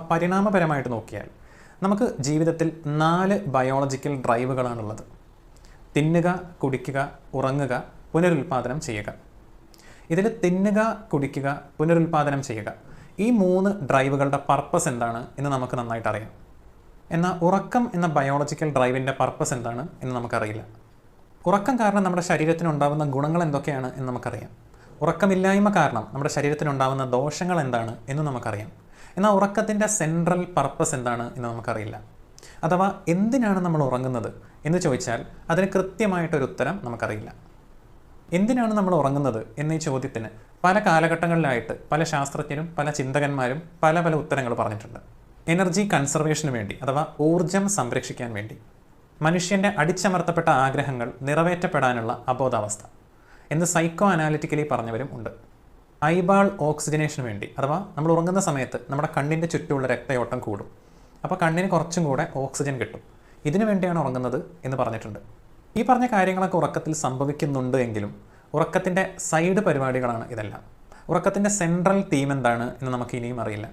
പരിണാമപരമായിട്ട് നോക്കിയാൽ നമുക്ക് ജീവിതത്തിൽ 4 ബയോളജിക്കൽ ഡ്രൈവുകളാണുള്ളത്. തിന്നുക, കുടിക്കുക, ഉറങ്ങുക, പുനരുൽപാദനം ചെയ്യുക. ഇതിൽ തിന്നുക, കുടിക്കുക, പുനരുൽപാദനം ചെയ്യുക, ഈ 3 ഡ്രൈവുകളുടെ പർപ്പസ് എന്താണ് എന്ന് നമുക്ക് നന്നായിട്ട് അറിയാം. എന്നാൽ ഉറക്കം എന്ന ബയോളജിക്കൽ ഡ്രൈവിൻ്റെ പർപ്പസ് എന്താണ് എന്ന് നമുക്കറിയില്ല. ഉറക്കം കാരണം നമ്മുടെ ശരീരത്തിനുണ്ടാകുന്ന ഗുണങ്ങൾ എന്തൊക്കെയാണ് എന്ന് നമുക്കറിയാം. ഉറക്കമില്ലായ്മ കാരണം നമ്മുടെ ശരീരത്തിനുണ്ടാകുന്ന ദോഷങ്ങൾ എന്താണ് എന്ന് നമുക്കറിയാം. എന്നാൽ ഉറക്കത്തിൻ്റെ സെൻട്രൽ പർപ്പസ് എന്താണ് എന്ന് നമുക്കറിയില്ല. അഥവാ എന്തിനാണ് നമ്മൾ ഉറങ്ങുന്നത് എന്ന് ചോദിച്ചാൽ അതിന് കൃത്യമായിട്ടൊരു ഉത്തരം നമുക്കറിയില്ല. എന്തിനാണ് നമ്മൾ ഉറങ്ങുന്നത് എന്നീ ചോദ്യത്തിന് പല കാലഘട്ടങ്ങളിലായിട്ട് പല ശാസ്ത്രജ്ഞരും പല ചിന്തകന്മാരും പല ഉത്തരങ്ങൾ പറഞ്ഞിട്ടുണ്ട്. എനർജി കൺസർവേഷന് വേണ്ടി, അഥവാ ഊർജം സംരക്ഷിക്കാൻ വേണ്ടി, മനുഷ്യൻ്റെ അടിച്ചമർത്തപ്പെട്ട ആഗ്രഹങ്ങൾ നിറവേറ്റപ്പെടാനുള്ള അബോധാവസ്ഥ എന്ന് സൈക്കോ അനാലിറ്റിക്കലി പറഞ്ഞവരും ഉണ്ട്. ഐബാൾ ഓക്സിജനേഷന് വേണ്ടി, അഥവാ നമ്മൾ ഉറങ്ങുന്ന സമയത്ത് നമ്മുടെ കണ്ണിൻ്റെ ചുറ്റുമുള്ള രക്തയോട്ടം കൂടും. അപ്പോൾ കണ്ണിന് കുറച്ചും കൂടെ ഓക്സിജൻ കിട്ടും. ഇതിനു വേണ്ടിയാണ് ഉറങ്ങുന്നത് എന്ന് പറഞ്ഞിട്ടുണ്ട്. ഈ പറഞ്ഞ കാര്യങ്ങളൊക്കെ ഉറക്കത്തിൽ സംഭവിക്കുന്നുണ്ട് എങ്കിലും ഉറക്കത്തിൻ്റെ സൈഡ് പരിപാടികളാണ് ഇതെല്ലാം. ഉറക്കത്തിൻ്റെ സെൻട്രൽ തീം എന്താണ് എന്ന് നമുക്ക് ഇനിയും അറിയില്ല.